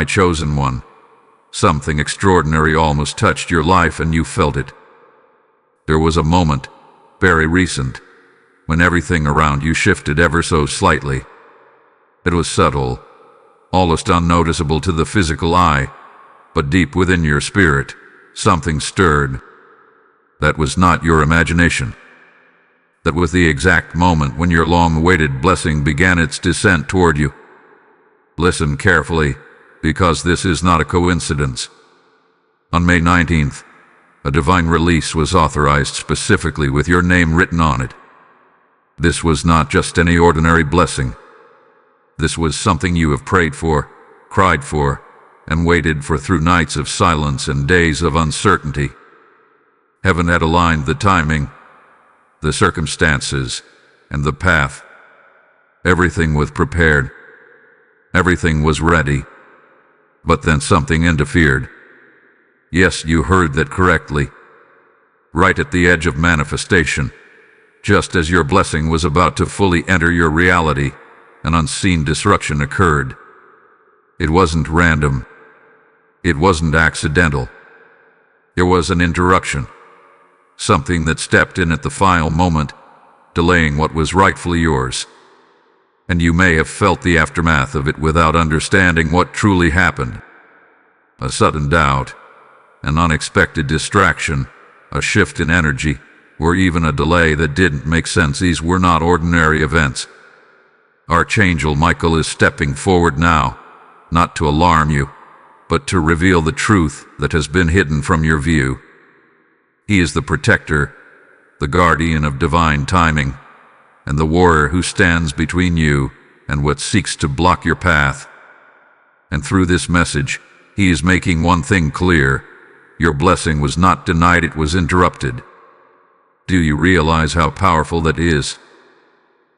My chosen one. Something extraordinary almost touched your life and you felt it. There was a moment, very recent, when everything around you shifted ever so slightly. It was subtle, almost unnoticeable to the physical eye, but deep within your spirit, something stirred. That was not your imagination. That was the exact moment when your long-awaited blessing began its descent toward you. Listen carefully, because this is not a coincidence. On May 19th, a divine release was authorized specifically with your name written on it. This was not just any ordinary blessing. This was something you have prayed for, cried for, and waited for through nights of silence and days of uncertainty. Heaven had aligned the timing, the circumstances, and the path. Everything was prepared. Everything was ready. But then something interfered. Yes, you heard that correctly. Right at the edge of manifestation, just as your blessing was about to fully enter your reality, an unseen disruption occurred. It wasn't random. It wasn't accidental. There was an interruption. Something that stepped in at the final moment, delaying what was rightfully yours. And you may have felt the aftermath of it without understanding what truly happened. A sudden doubt, an unexpected distraction, a shift in energy, or even a delay that didn't make sense. These were not ordinary events. Archangel Michael is stepping forward now, not to alarm you, but to reveal the truth that has been hidden from your view. He is the protector, the guardian of divine timing, and the warrior who stands between you and what seeks to block your path. And through this message, he is making one thing clear. Your blessing was not denied, it was interrupted. Do you realize how powerful that is?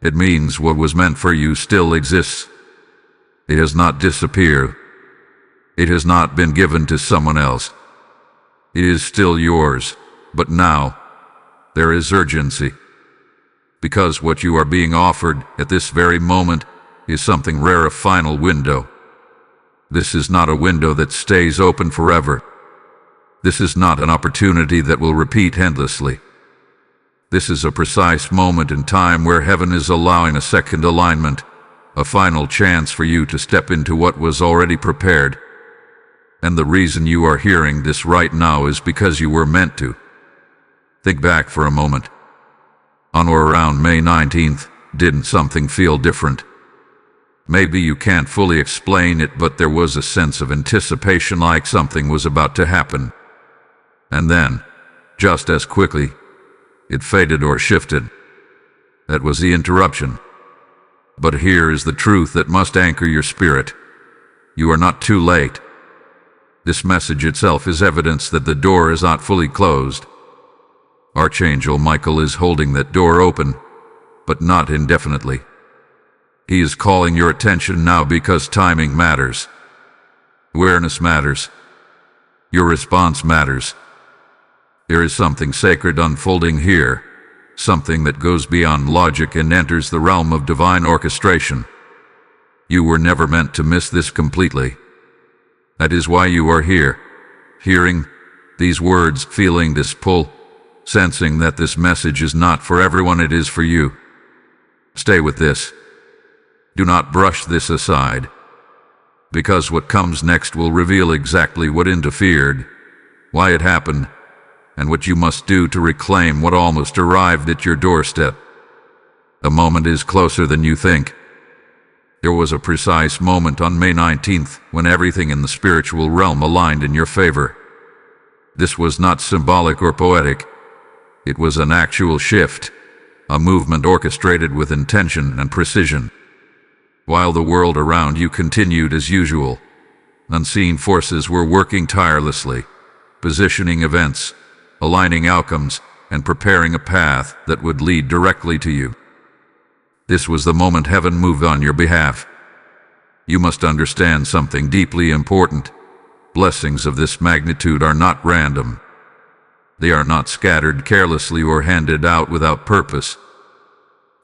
It means what was meant for you still exists. It has not disappeared. It has not been given to someone else. It is still yours, but now there is urgency. Because what you are being offered at this very moment is something rare, a final window. This is not a window that stays open forever. This is not an opportunity that will repeat endlessly. This is a precise moment in time where heaven is allowing a second alignment, a final chance for you to step into what was already prepared. And the reason you are hearing this right now is because you were meant to. Think back for a moment. On or around May 19th, didn't something feel different? Maybe you can't fully explain it, but there was a sense of anticipation, like something was about to happen. And then, just as quickly, it faded or shifted. That was the interruption. But here is the truth that must anchor your spirit. You are not too late. This message itself is evidence that the door is not fully closed. Archangel Michael is holding that door open, but not indefinitely. He is calling your attention now because timing matters. Awareness matters. Your response matters. There is something sacred unfolding here, something that goes beyond logic and enters the realm of divine orchestration. You were never meant to miss this completely. That is why you are here, hearing these words, feeling this pull, sensing that this message is not for everyone, it is for you. Stay with this. Do not brush this aside, because what comes next will reveal exactly what interfered, why it happened, and what you must do to reclaim what almost arrived at your doorstep. The moment is closer than you think. There was a precise moment on May 19th when everything in the spiritual realm aligned in your favor. This was not symbolic or poetic. It was an actual shift, a movement orchestrated with intention and precision. While the world around you continued as usual, unseen forces were working tirelessly, positioning events, aligning outcomes, and preparing a path that would lead directly to you. This was the moment heaven moved on your behalf. You must understand something deeply important. Blessings of this magnitude are not random. They are not scattered carelessly or handed out without purpose.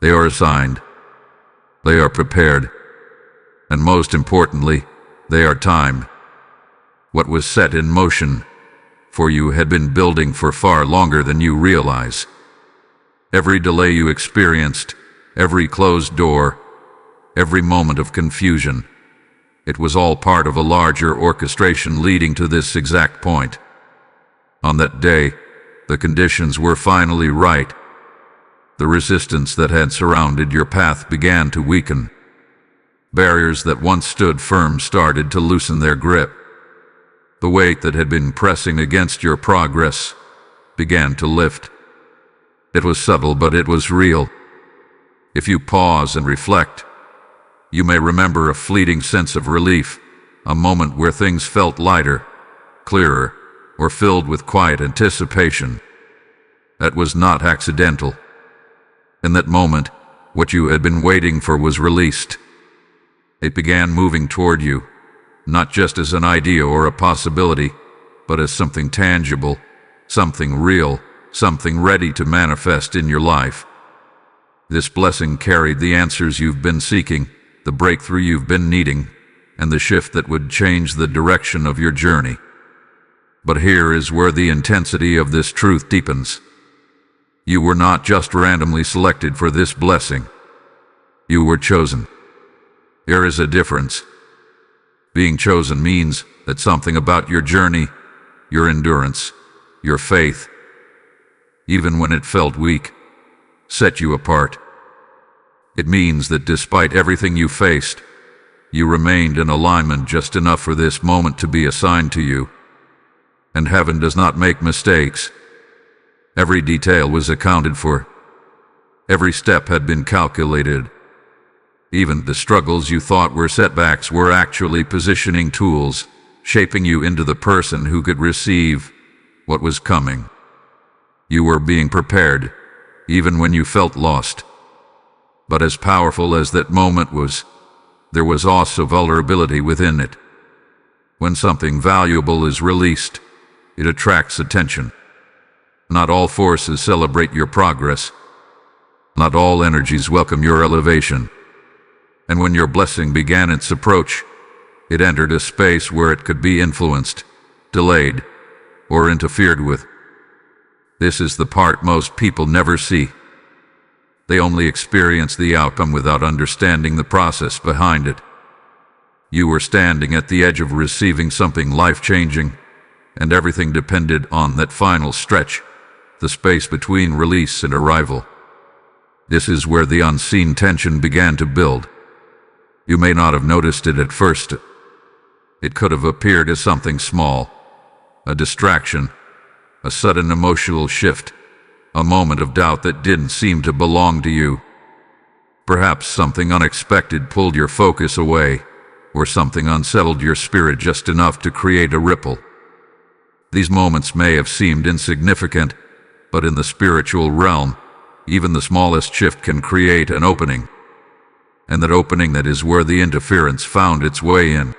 They are assigned. They are prepared. And most importantly, They are timed. What was set in motion for you had been building for far longer than you realize. Every delay you experienced, every closed door, every moment of confusion, it was all part of a larger orchestration leading to this exact point. On that day, the conditions were finally right. The resistance that had surrounded your path began to weaken. Barriers that once stood firm started to loosen their grip. The weight that had been pressing against your progress began to lift. It was subtle, but it was real. If you pause and reflect, you may remember a fleeting sense of relief, a moment where things felt lighter, clearer, or filled with quiet anticipation. That was not accidental. In that moment, what you had been waiting for was released. It began moving toward you, not just as an idea or a possibility, but as something tangible, something real, something ready to manifest in your life. This blessing carried the answers you've been seeking, the breakthrough you've been needing, and the shift that would change the direction of your journey. But here is where the intensity of this truth deepens. You were not just randomly selected for this blessing. You were chosen. There is a difference. Being chosen means that something about your journey, your endurance, your faith, even when it felt weak, set you apart. It means that despite everything you faced, you remained in alignment just enough for this moment to be assigned to you. And heaven does not make mistakes. Every detail was accounted for. Every step had been calculated. Even the struggles you thought were setbacks were actually positioning tools, shaping you into the person who could receive what was coming. You were being prepared, even when you felt lost. But as powerful as that moment was, there was also vulnerability within it. When something valuable is released, it attracts attention. Not all forces celebrate your progress. Not all energies welcome your elevation. And when your blessing began its approach, it entered a space where it could be influenced, delayed, or interfered with. This is the part most people never see. They only experience the outcome without understanding the process behind it. You were standing at the edge of receiving something life-changing, and everything depended on that final stretch, the space between release and arrival. This is where the unseen tension began to build. You may not have noticed it at first. It could have appeared as something small, a distraction, a sudden emotional shift, a moment of doubt that didn't seem to belong to you. Perhaps something unexpected pulled your focus away, or something unsettled your spirit just enough to create a ripple. These moments may have seemed insignificant, but in the spiritual realm, even the smallest shift can create an opening. And that opening, that is where the interference found its way in.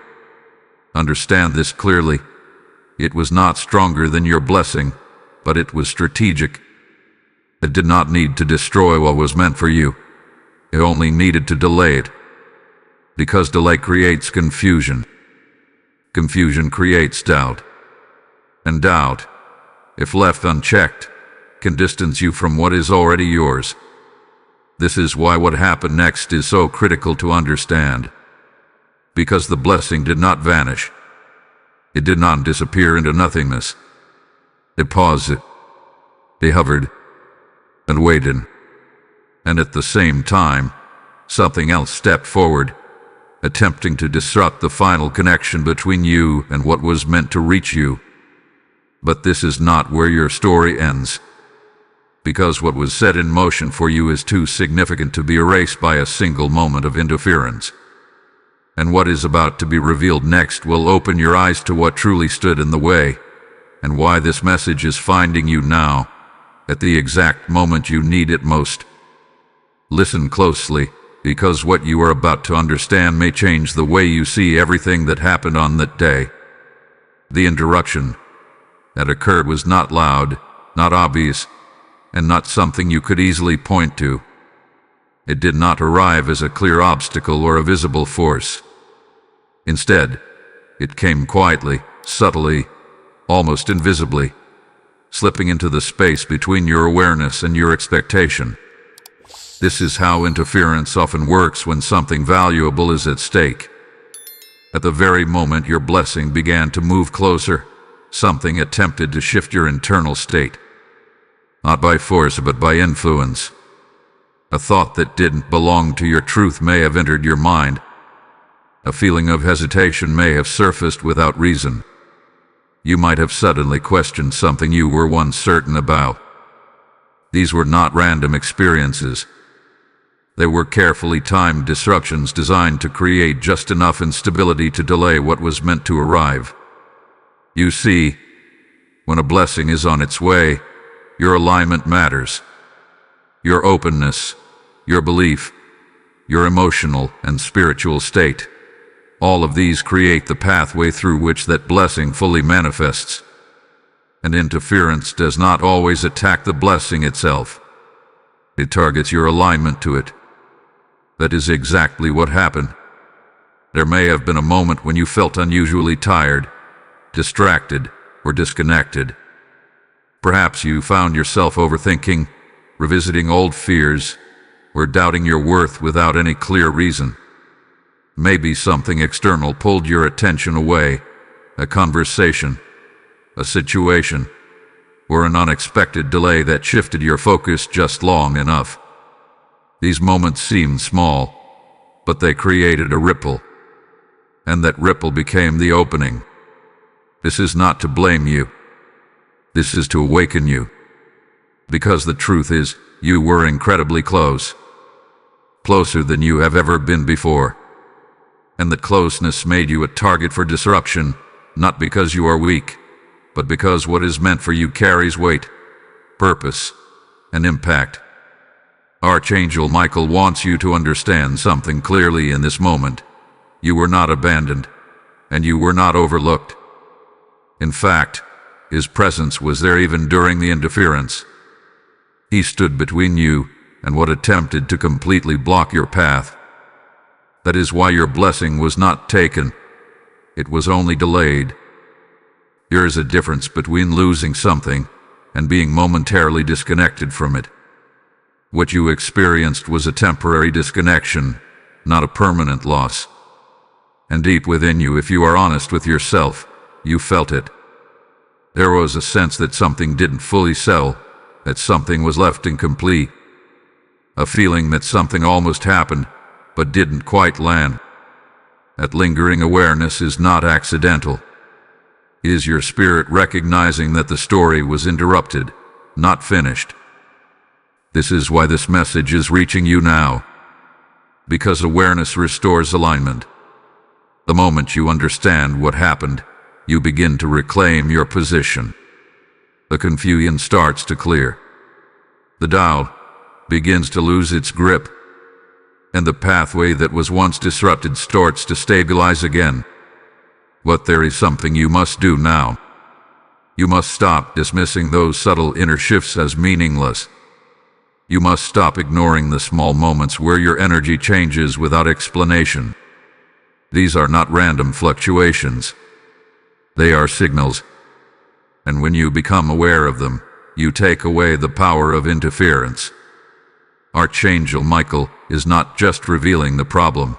Understand this clearly. It was not stronger than your blessing, but it was strategic. It did not need to destroy what was meant for you. It only needed to delay it. Because delay creates confusion. Confusion creates doubt. And doubt, if left unchecked, can distance you from what is already yours. This is why what happened next is so critical to understand. Because the blessing did not vanish. It did not disappear into nothingness. It paused. It hovered and waited. And at the same time, something else stepped forward, attempting to disrupt the final connection between you and what was meant to reach you. But this is not where your story ends. Because what was set in motion for you is too significant to be erased by a single moment of interference. And what is about to be revealed next will open your eyes to what truly stood in the way, and why this message is finding you now, at the exact moment you need it most. Listen closely, because what you are about to understand may change the way you see everything that happened on that day. The interruption that occurred was not loud, not obvious, and not something you could easily point to. It did not arrive as a clear obstacle or a visible force. Instead, It came quietly, subtly, almost invisibly, slipping into the space between your awareness and your expectation. This is how interference often works when something valuable is at stake. At the very moment your blessing began to move closer, something attempted to shift your internal state. Not by force, but by influence. A thought that didn't belong to your truth may have entered your mind. A feeling of hesitation may have surfaced without reason. You might have suddenly questioned something you were once certain about. These were not random experiences. They were carefully timed disruptions designed to create just enough instability to delay what was meant to arrive. You see, when a blessing is on its way, your alignment matters. Your openness, your belief, your emotional and spiritual state. All of these create the pathway through which that blessing fully manifests. And interference does not always attack the blessing itself. It targets your alignment to it. That is exactly what happened. There may have been a moment when you felt unusually tired, distracted, or disconnected. Perhaps you found yourself overthinking, revisiting old fears, or doubting your worth without any clear reason. Maybe something external pulled your attention away, a conversation, a situation, or an unexpected delay that shifted your focus just long enough. These moments seemed small, but they created a ripple, and that ripple became the opening. This is not to blame you. This is to awaken you. Because the truth is, you were incredibly close. Closer than you have ever been before. And the closeness made you a target for disruption, not because you are weak, but because what is meant for you carries weight, purpose, and impact. Archangel Michael wants you to understand something clearly in this moment. You were not abandoned, and you were not overlooked. In fact, his presence was there even during the interference. He stood between you and what attempted to completely block your path. That is why your blessing was not taken. It was only delayed. There is a difference between losing something and being momentarily disconnected from it. What you experienced was a temporary disconnection, not a permanent loss. And deep within you, if you are honest with yourself, you felt it. There was a sense that something didn't fully sell, that something was left incomplete. A feeling that something almost happened, but didn't quite land. That lingering awareness is not accidental. It is your spirit recognizing that the story was interrupted, not finished. This is why this message is reaching you now. Because awareness restores alignment. The moment you understand what happened, you begin to reclaim your position. The confusion starts to clear. The doubt begins to lose its grip. And the pathway that was once disrupted starts to stabilize again. But there is something you must do now. You must stop dismissing those subtle inner shifts as meaningless. You must stop ignoring the small moments where your energy changes without explanation. These are not random fluctuations. They are signals. And when you become aware of them, you take away the power of interference. Archangel Michael is not just revealing the problem.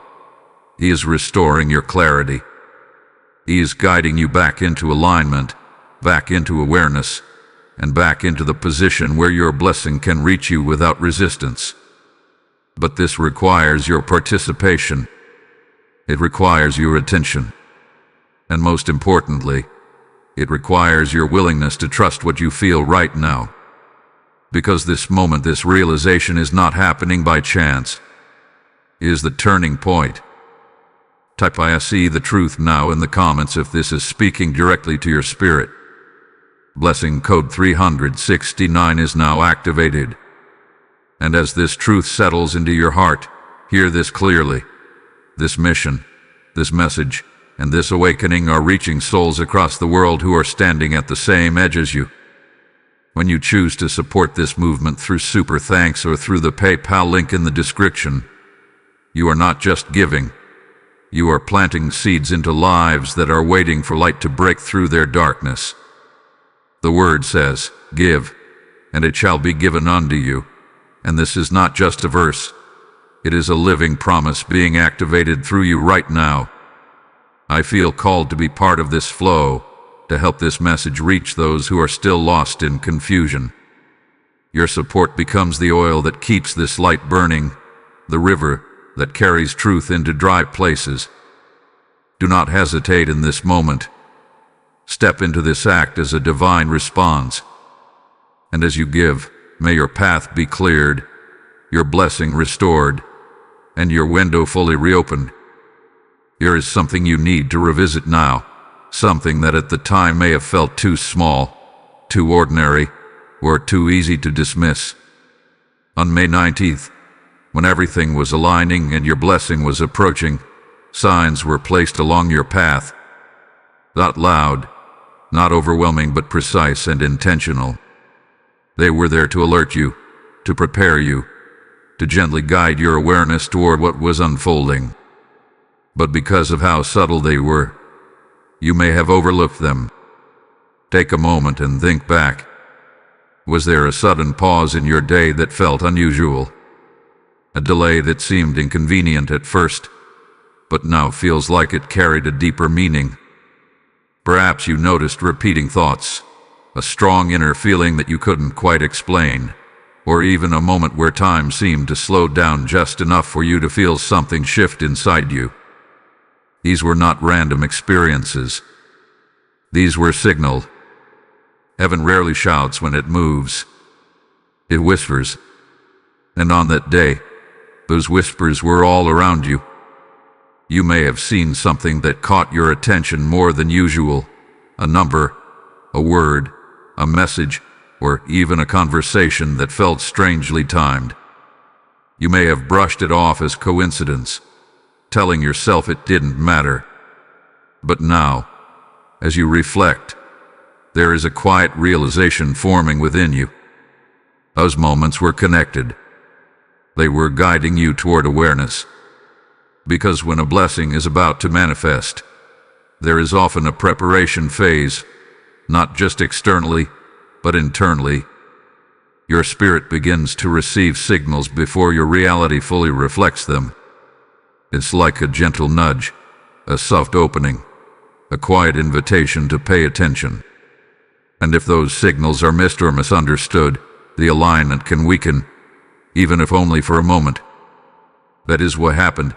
He is restoring your clarity. He is guiding you back into alignment, back into awareness, and back into the position where your blessing can reach you without resistance. But this requires your participation. It requires your attention. And most importantly, it requires your willingness to trust what you feel right now. Because this moment, this realization is not happening by chance. It is the turning point. Type I see the truth now in the comments if this is speaking directly to your spirit. Blessing code 369 is now activated. And as this truth settles into your heart, hear this clearly. This mission, this message, and this awakening are reaching souls across the world who are standing at the same edge as you. When you choose to support this movement through Super Thanks or through the PayPal link in the description, you are not just giving, You are planting seeds into lives that are waiting for light to break through their darkness. The word says, "Give, and it shall be given unto you." And this is not just a verse. It is a living promise being activated through you right now. I feel called to be part of this flow, to help this message reach those who are still lost in confusion. Your support becomes the oil that keeps this light burning, the river that carries truth into dry places. Do not hesitate in this moment. Step into this act as a divine response. And as you give, may your path be cleared, your blessing restored, and your window fully reopened. Here is something you need to revisit now, something that at the time may have felt too small, too ordinary, or too easy to dismiss. On May 19th, when everything was aligning and your blessing was approaching, signs were placed along your path. Not loud, not overwhelming, but precise and intentional. They were there to alert you, to prepare you, to gently guide your awareness toward what was unfolding. But because of how subtle they were, you may have overlooked them. Take a moment and think back. Was there a sudden pause in your day that felt unusual? A delay that seemed inconvenient at first, but now feels like it carried a deeper meaning. Perhaps you noticed repeating thoughts, a strong inner feeling that you couldn't quite explain, or even a moment where time seemed to slow down just enough for you to feel something shift inside you. These were not random experiences. These were signaled. Heaven rarely shouts when it moves. It whispers. And on that day, those whispers were all around you. You may have seen something that caught your attention more than usual, a number, a word, a message, or even a conversation that felt strangely timed. You may have brushed it off as coincidence, telling yourself it didn't matter. But now, as you reflect, there is a quiet realization forming within you. Those moments were connected. They were guiding you toward awareness. Because when a blessing is about to manifest, there is often a preparation phase, not just externally, but internally. Your spirit begins to receive signals before your reality fully reflects them. It's like a gentle nudge, a soft opening, a quiet invitation to pay attention. And if those signals are missed or misunderstood, the alignment can weaken, even if only for a moment. That is what happened.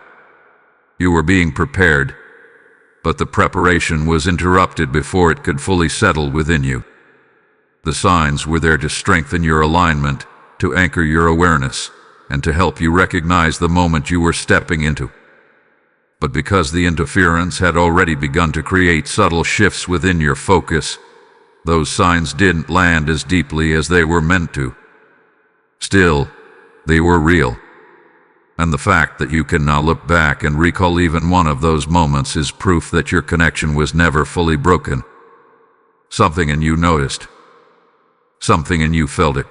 You were being prepared, but the preparation was interrupted before it could fully settle within you. The signs were there to strengthen your alignment, to anchor your awareness, and to help you recognize the moment you were stepping into. But because the interference had already begun to create subtle shifts within your focus, those signs didn't land as deeply as they were meant to. Still, they were real. And the fact that you can now look back and recall even one of those moments is proof that your connection was never fully broken. Something in you noticed. Something in you felt it.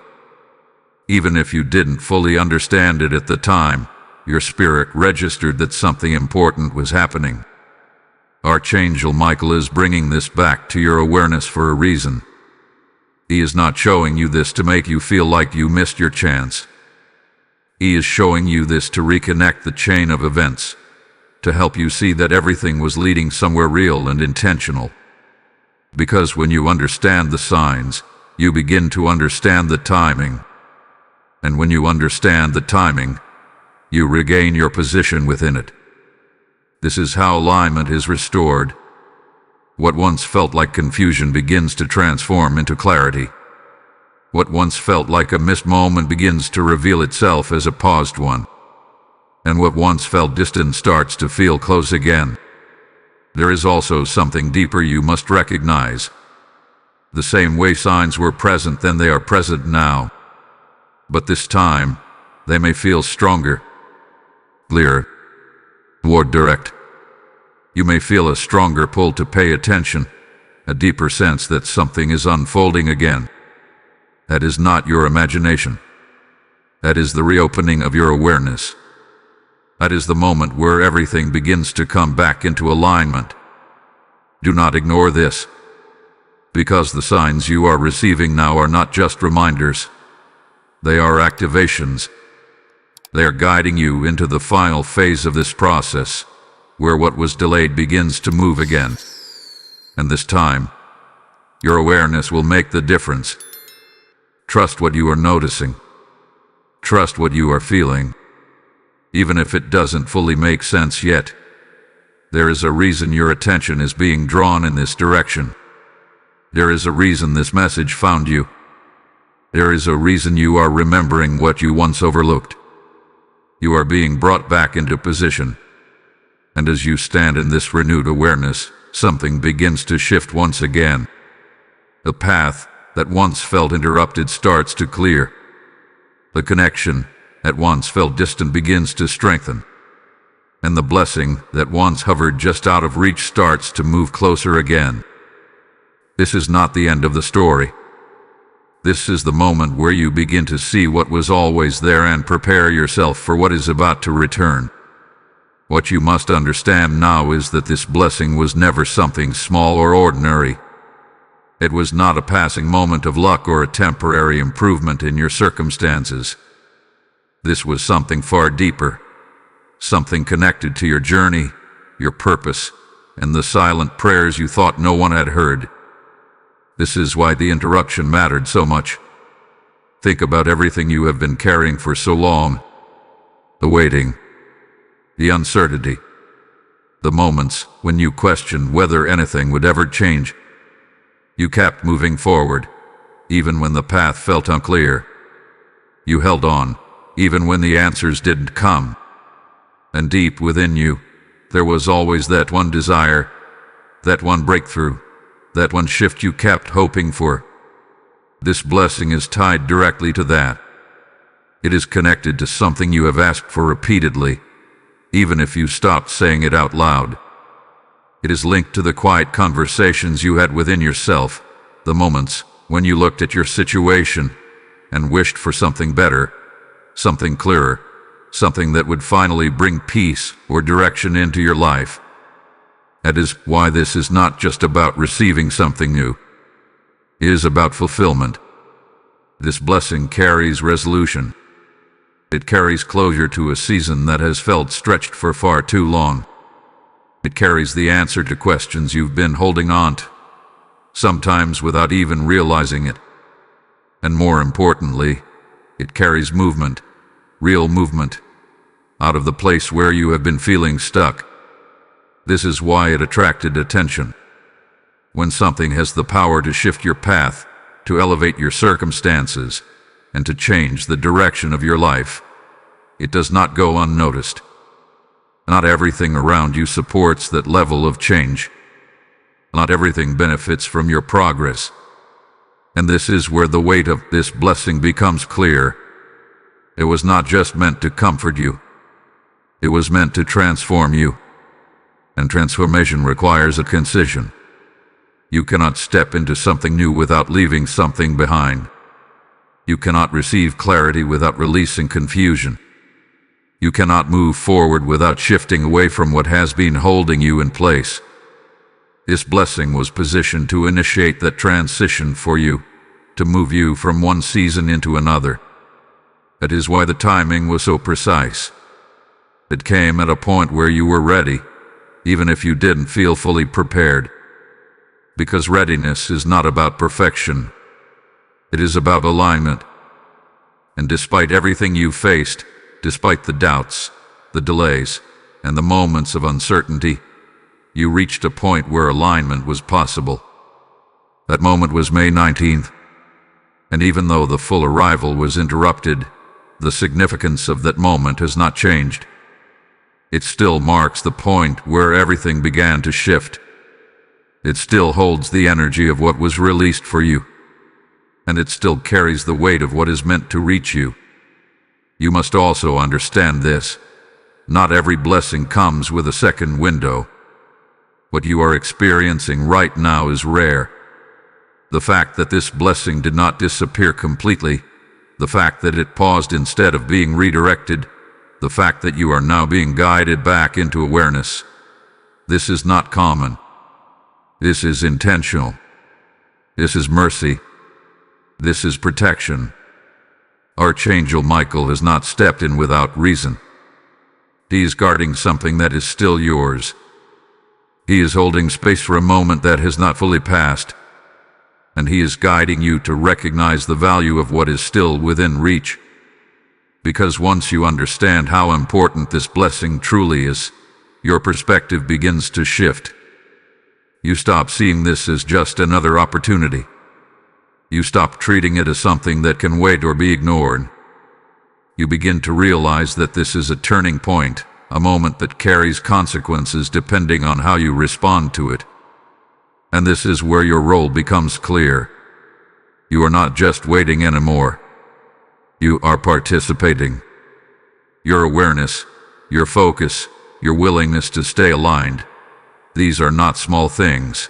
Even if you didn't fully understand it at the time, your spirit registered that something important was happening. Archangel Michael is bringing this back to your awareness for a reason. He is not showing you this to make you feel like you missed your chance. He is showing you this to reconnect the chain of events, to help you see that everything was leading somewhere real and intentional. Because when you understand the signs, you begin to understand the timing. And when you understand the timing, you regain your position within it. This is how alignment is restored. What once felt like confusion begins to transform into clarity. What once felt like a missed moment begins to reveal itself as a paused one. And what once felt distant starts to feel close again. There is also something deeper you must recognize. The same way signs were present then, they are present now. But this time, they may feel stronger, clearer, more direct. You may feel a stronger pull to pay attention, a deeper sense that something is unfolding again. That is not your imagination. That is the reopening of your awareness. That is the moment where everything begins to come back into alignment. Do not ignore this, because the signs you are receiving now are not just reminders. They are activations. They are guiding you into the final phase of this process, where what was delayed begins to move again. And this time, your awareness will make the difference. Trust what you are noticing. Trust what you are feeling. Even if it doesn't fully make sense yet, there is a reason your attention is being drawn in this direction. There is a reason this message found you. There is a reason you are remembering what you once overlooked. You are being brought back into position. And as you stand in this renewed awareness, something begins to shift once again. The path that once felt interrupted starts to clear. The connection that once felt distant begins to strengthen. And the blessing that once hovered just out of reach starts to move closer again. This is not the end of the story. This is the moment where you begin to see what was always there and prepare yourself for what is about to return. What you must understand now is that this blessing was never something small or ordinary. It was not a passing moment of luck or a temporary improvement in your circumstances. This was something far deeper, something connected to your journey, your purpose, and the silent prayers you thought no one had heard. This is why the interruption mattered so much. Think about everything you have been carrying for so long. The waiting, the uncertainty, the moments when you questioned whether anything would ever change. You kept moving forward, even when the path felt unclear. You held on, even when the answers didn't come. And deep within you, there was always that one desire, that one breakthrough, that one shift you kept hoping for. This blessing is tied directly to that. It is connected to something you have asked for repeatedly, even if you stopped saying it out loud. It is linked to the quiet conversations you had within yourself, the moments when you looked at your situation and wished for something better, something clearer, something that would finally bring peace or direction into your life. That is why this is not just about receiving something new. It is about fulfillment. This blessing carries resolution. It carries closure to a season that has felt stretched for far too long. It carries the answer to questions you've been holding on to, sometimes without even realizing it. And more importantly, it carries movement, real movement, out of the place where you have been feeling stuck. This is why it attracted attention. When something has the power to shift your path, to elevate your circumstances, and to change the direction of your life, it does not go unnoticed. Not everything around you supports that level of change. Not everything benefits from your progress. And this is where the weight of this blessing becomes clear. It was not just meant to comfort you. It was meant to transform you. And transformation requires a concision. You cannot step into something new without leaving something behind. You cannot receive clarity without releasing confusion. You cannot move forward without shifting away from what has been holding you in place. This blessing was positioned to initiate that transition for you, to move you from one season into another. That is why the timing was so precise. It came at a point where you were ready, even if you didn't feel fully prepared. Because readiness is not about perfection. It is about alignment. And despite everything you faced, despite the doubts, the delays, and the moments of uncertainty, you reached a point where alignment was possible. That moment was May 19th. And even though the full arrival was interrupted, the significance of that moment has not changed. It still marks the point where everything began to shift. It still holds the energy of what was released for you. And it still carries the weight of what is meant to reach you. You must also understand this. Not every blessing comes with a second window. What you are experiencing right now is rare. The fact that this blessing did not disappear completely, the fact that it paused instead of being redirected, the fact that you are now being guided back into awareness. This is not common. This is intentional. This is mercy. This is protection. Archangel Michael has not stepped in without reason. He is guarding something that is still yours. He is holding space for a moment that has not fully passed, and he is guiding you to recognize the value of what is still within reach. Because once you understand how important this blessing truly is, your perspective begins to shift. You stop seeing this as just another opportunity. You stop treating it as something that can wait or be ignored. You begin to realize that this is a turning point, a moment that carries consequences depending on how you respond to it. And this is where your role becomes clear. You are not just waiting anymore. You are participating. Your awareness, your focus, your willingness to stay aligned, these are not small things.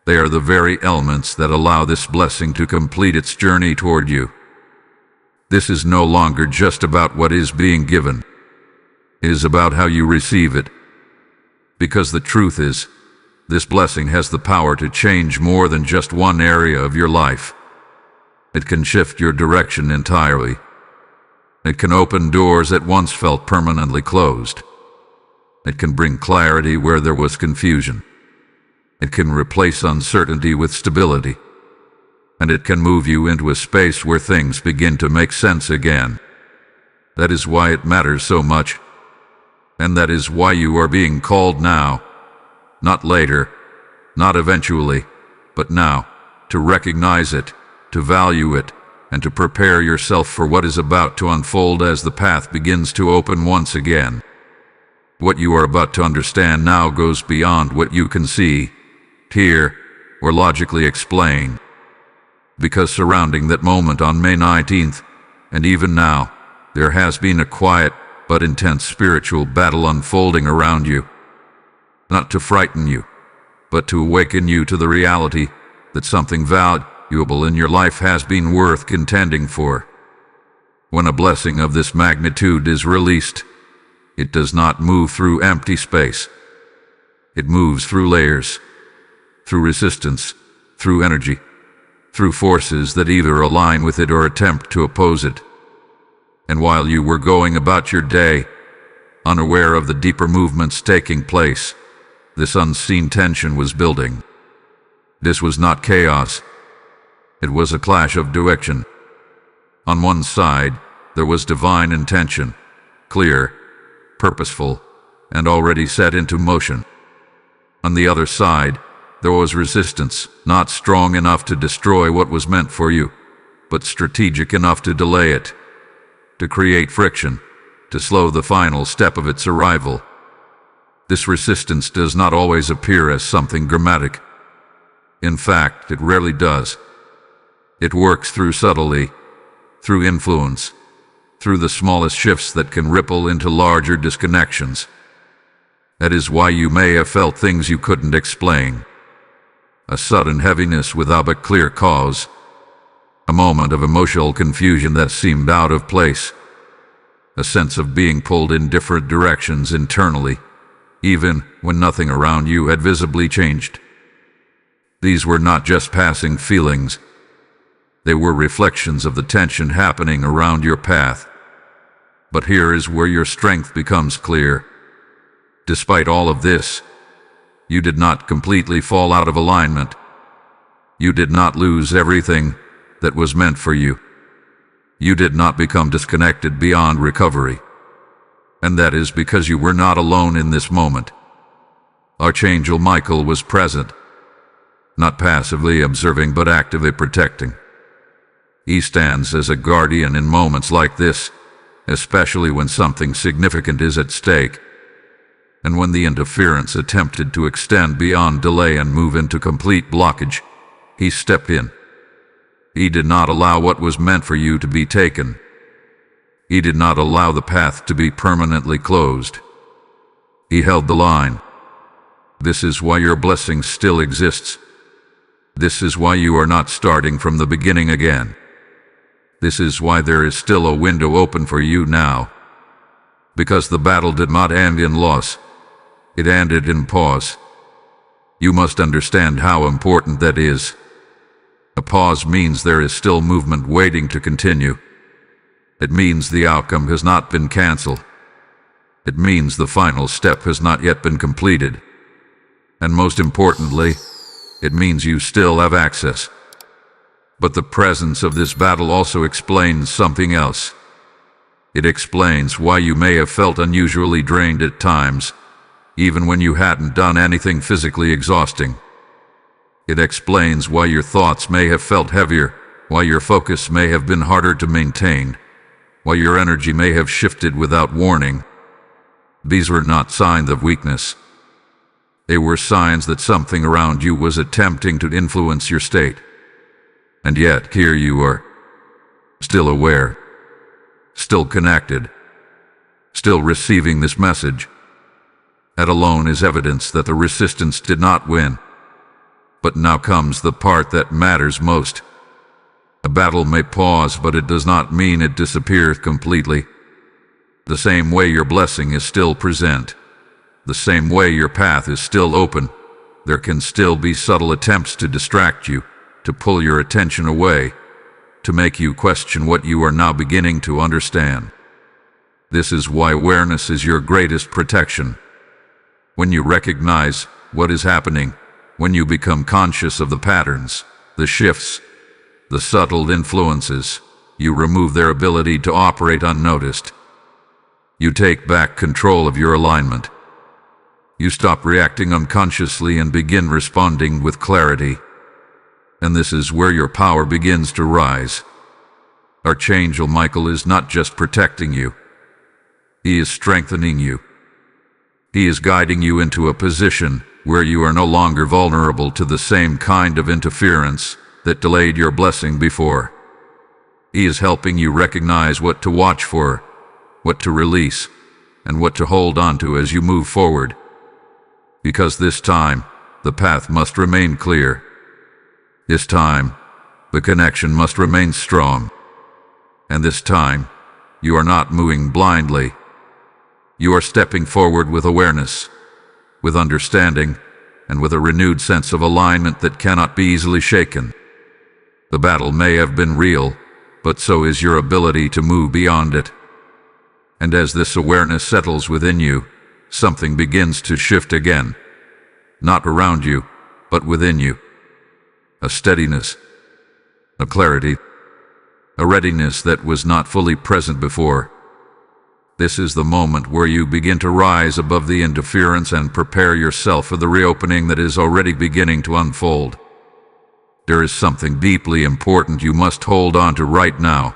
They are the very elements that allow this blessing to complete its journey toward you. This is no longer just about what is being given. It is about how you receive it. Because the truth is, this blessing has the power to change more than just one area of your life. It can shift your direction entirely. It can open doors that once felt permanently closed. It can bring clarity where there was confusion. It can replace uncertainty with stability. And it can move you into a space where things begin to make sense again. That is why it matters so much. And that is why you are being called now. Not later, not eventually, but now, to recognize it, to value it, and to prepare yourself for what is about to unfold as the path begins to open once again. What you are about to understand now goes beyond what you can see, hear, or logically explain. Because surrounding that moment on May 19th, and even now, there has been a quiet but intense spiritual battle unfolding around you. Not to frighten you, but to awaken you to the reality that something valuable in your life has been worth contending for. When a blessing of this magnitude is released, it does not move through empty space. It moves through layers, through resistance, through energy, through forces that either align with it or attempt to oppose it. And while you were going about your day, unaware of the deeper movements taking place, this unseen tension was building. This was not chaos. It was a clash of direction. On one side, there was divine intention, clear, purposeful, and already set into motion. On the other side, there was resistance, not strong enough to destroy what was meant for you, but strategic enough to delay it, to create friction, to slow the final step of its arrival. This resistance does not always appear as something dramatic. In fact, it rarely does. It works through subtlety, through influence, through the smallest shifts that can ripple into larger disconnections. That is why you may have felt things you couldn't explain. A sudden heaviness without a clear cause. A moment of emotional confusion that seemed out of place. A sense of being pulled in different directions internally, even when nothing around you had visibly changed. These were not just passing feelings. They were reflections of the tension happening around your path. But here is where your strength becomes clear. Despite all of this, you did not completely fall out of alignment. You did not lose everything that was meant for you. You did not become disconnected beyond recovery. And that is because you were not alone in this moment. Archangel Michael was present, not passively observing but actively protecting. He stands as a guardian in moments like this, especially when something significant is at stake, and when the interference attempted to extend beyond delay and move into complete blockage, he stepped in. He did not allow what was meant for you to be taken. He did not allow the path to be permanently closed. He held the line. This is why your blessing still exists. This is why you are not starting from the beginning again. This is why there is still a window open for you now. Because the battle did not end in loss. It ended in pause. You must understand how important that is. A pause means there is still movement waiting to continue. It means the outcome has not been canceled. It means the final step has not yet been completed. And most importantly, it means you still have access. But the presence of this battle also explains something else. It explains why you may have felt unusually drained at times, even when you hadn't done anything physically exhausting. It explains why your thoughts may have felt heavier, why your focus may have been harder to maintain, why your energy may have shifted without warning. These were not signs of weakness. They were signs that something around you was attempting to influence your state. And yet, here you are, still aware, still connected, still receiving this message. That alone is evidence that the resistance did not win. But now comes the part that matters most. A battle may pause, but it does not mean it disappears completely. The same way your blessing is still present, the same way your path is still open, there can still be subtle attempts to distract you, to pull your attention away, to make you question what you are now beginning to understand. This is why awareness is your greatest protection. When you recognize what is happening, when you become conscious of the patterns, the shifts, the subtle influences, you remove their ability to operate unnoticed. You take back control of your alignment. You stop reacting unconsciously and begin responding with clarity. And this is where your power begins to rise. Archangel Michael is not just protecting you. He is strengthening you. He is guiding you into a position where you are no longer vulnerable to the same kind of interference that delayed your blessing before. He is helping you recognize what to watch for, what to release, and what to hold on to as you move forward. Because this time, the path must remain clear. This time, the connection must remain strong. And this time, you are not moving blindly. You are stepping forward with awareness, with understanding, and with a renewed sense of alignment that cannot be easily shaken. The battle may have been real, but so is your ability to move beyond it. And as this awareness settles within you, something begins to shift again. Not around you, but within you. A steadiness, a clarity, a readiness that was not fully present before. This is the moment where you begin to rise above the interference and prepare yourself for the reopening that is already beginning to unfold. There is something deeply important you must hold on to right now.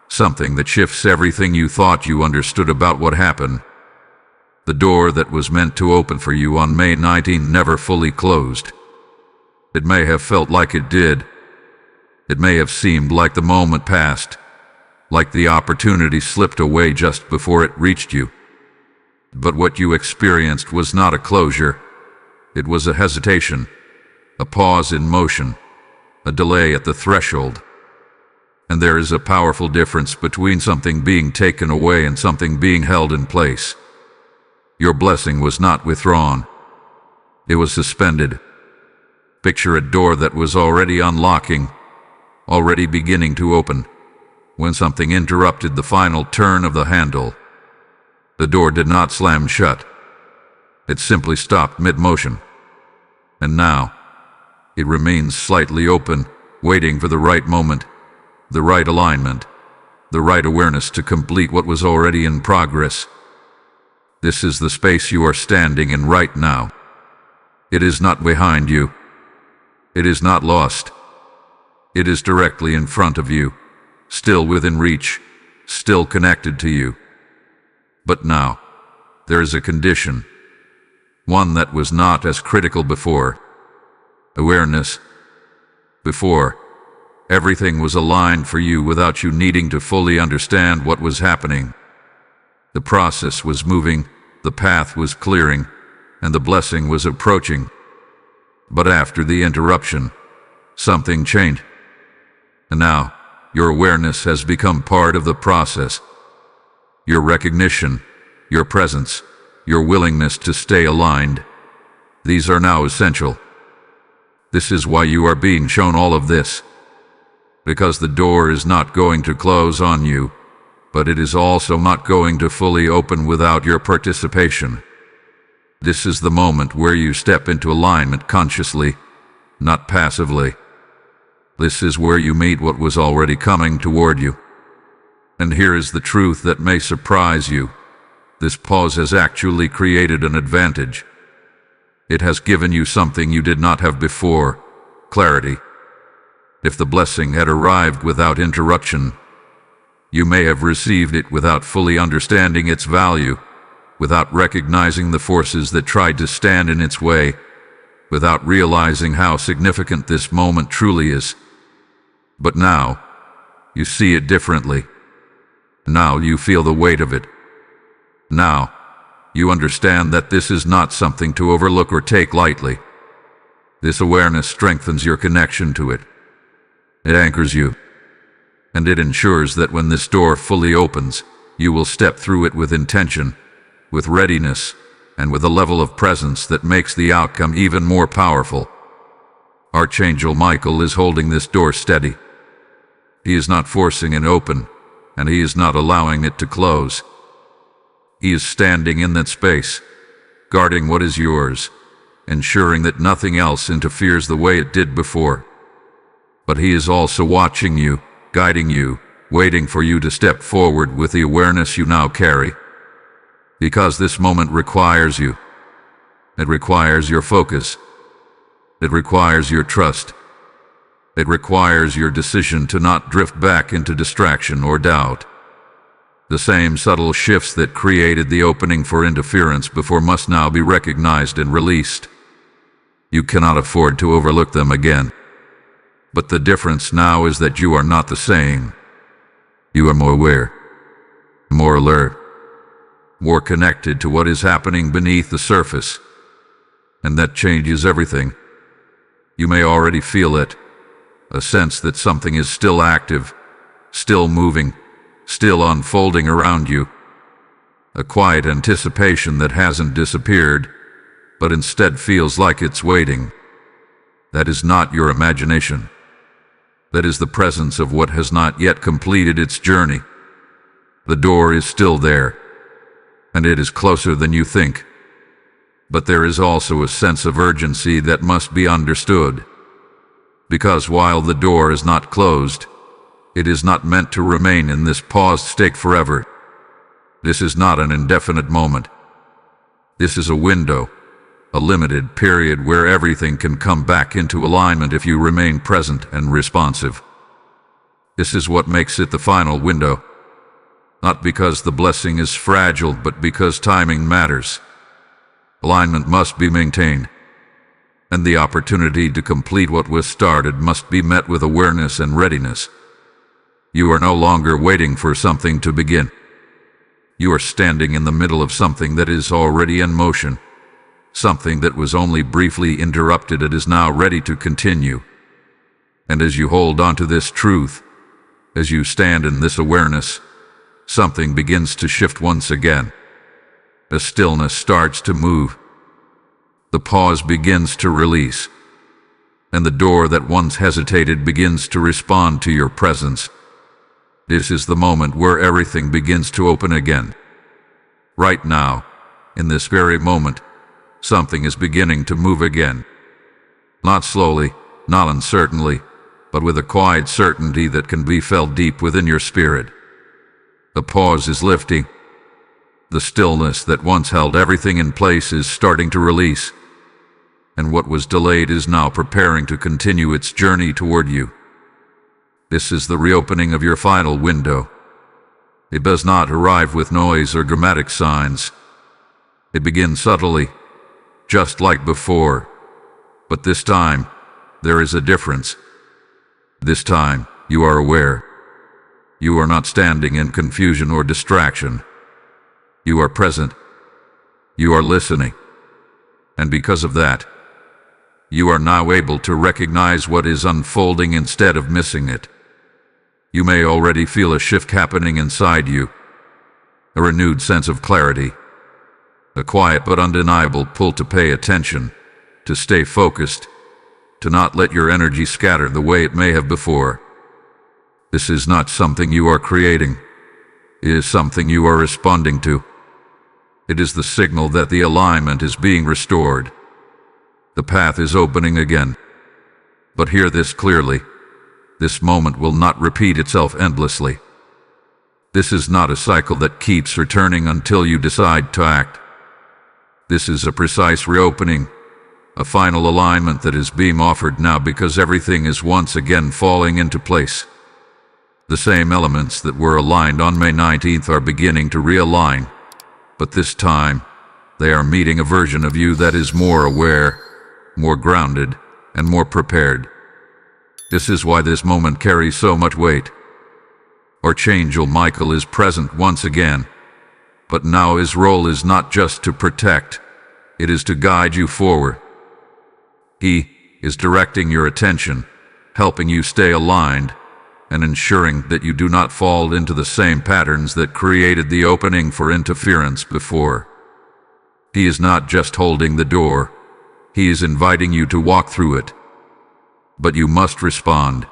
Something that shifts everything you thought you understood about what happened. The door that was meant to open for you on May 19 never fully closed. It may have felt like it did. It may have seemed like the moment passed, like the opportunity slipped away just before it reached you. But what you experienced was not a closure. It was a hesitation, a pause in motion, a delay at the threshold. And there is a powerful difference between something being taken away and something being held in place. Your blessing was not withdrawn. It was suspended. Picture a door that was already unlocking, already beginning to open, when something interrupted the final turn of the handle. The door did not slam shut. It simply stopped mid-motion. And now, it remains slightly open, waiting for the right moment, the right alignment, the right awareness to complete what was already in progress. This is the space you are standing in right now. It is not behind you. It is not lost. It is directly in front of you, still within reach, still connected to you. But now, there is a condition, one that was not as critical before. Awareness. Before, everything was aligned for you without you needing to fully understand what was happening. The process was moving, the path was clearing, and the blessing was approaching. But after the interruption, something changed. And now, your awareness has become part of the process. Your recognition, your presence, your willingness to stay aligned. These are now essential. This is why you are being shown all of this. Because the door is not going to close on you, but it is also not going to fully open without your participation. This is the moment where you step into alignment consciously, not passively. This is where you meet what was already coming toward you. And here is the truth that may surprise you. This pause has actually created an advantage. It has given you something you did not have before: clarity. If the blessing had arrived without interruption, you may have received it without fully understanding its value, without recognizing the forces that tried to stand in its way, without realizing how significant this moment truly is. But now, you see it differently. Now you feel the weight of it. Now, you understand that this is not something to overlook or take lightly. This awareness strengthens your connection to it. It anchors you. And it ensures that when this door fully opens, you will step through it with intention, with readiness, and with a level of presence that makes the outcome even more powerful. Archangel Michael is holding this door steady. He is not forcing it open, and he is not allowing it to close. He is standing in that space, guarding what is yours, ensuring that nothing else interferes the way it did before. But he is also watching you, guiding you, waiting for you to step forward with the awareness you now carry. Because this moment requires you. It requires your focus. It requires your trust. It requires your decision to not drift back into distraction or doubt. The same subtle shifts that created the opening for interference before must now be recognized and released. You cannot afford to overlook them again. But the difference now is that you are not the same. You are more aware, more alert, more connected to what is happening beneath the surface. And that changes everything. You may already feel it, a sense that something is still active, still moving, still unfolding around you. A quiet anticipation that hasn't disappeared, but instead feels like it's waiting. That is not your imagination. That is the presence of what has not yet completed its journey. The door is still there, and it is closer than you think. But there is also a sense of urgency that must be understood. Because while the door is not closed, it is not meant to remain in this paused state forever. This is not an indefinite moment. This is a window, a limited period where everything can come back into alignment if you remain present and responsive. This is what makes it the final window. Not because the blessing is fragile, but because timing matters. Alignment must be maintained, and the opportunity to complete what was started must be met with awareness and readiness. You are no longer waiting for something to begin. You are standing in the middle of something that is already in motion. Something that was only briefly interrupted and is now ready to continue. And as you hold on to this truth, as you stand in this awareness, something begins to shift once again. The stillness starts to move. The pause begins to release. And the door that once hesitated begins to respond to your presence. This is the moment where everything begins to open again. Right now, in this very moment, something is beginning to move again. Not slowly, not uncertainly, but with a quiet certainty that can be felt deep within your spirit. The pause is lifting. The stillness that once held everything in place is starting to release. And what was delayed is now preparing to continue its journey toward you. This is the reopening of your final window. It does not arrive with noise or dramatic signs. It begins subtly, just like before. But this time, there is a difference. This time, you are aware. You are not standing in confusion or distraction. You are present. You are listening. And because of that, you are now able to recognize what is unfolding instead of missing it. You may already feel a shift happening inside you, a renewed sense of clarity, A quiet but undeniable pull to pay attention, to stay focused, to not let your energy scatter the way it may have before. This is not something you are creating. It is something you are responding to. It is the signal that the alignment is being restored. The path is opening again. But hear this clearly. This moment will not repeat itself endlessly. This is not a cycle that keeps returning until you decide to act. This is a precise reopening, a final alignment that is being offered now because everything is once again falling into place. The same elements that were aligned on May 19th are beginning to realign, but this time they are meeting a version of you that is more aware, more grounded, and more prepared. This is why this moment carries so much weight. Archangel Michael is present once again, but now his role is not just to protect, it is to guide you forward. He is directing your attention, helping you stay aligned, and ensuring that you do not fall into the same patterns that created the opening for interference before. He is not just holding the door, he is inviting you to walk through it. But you must respond.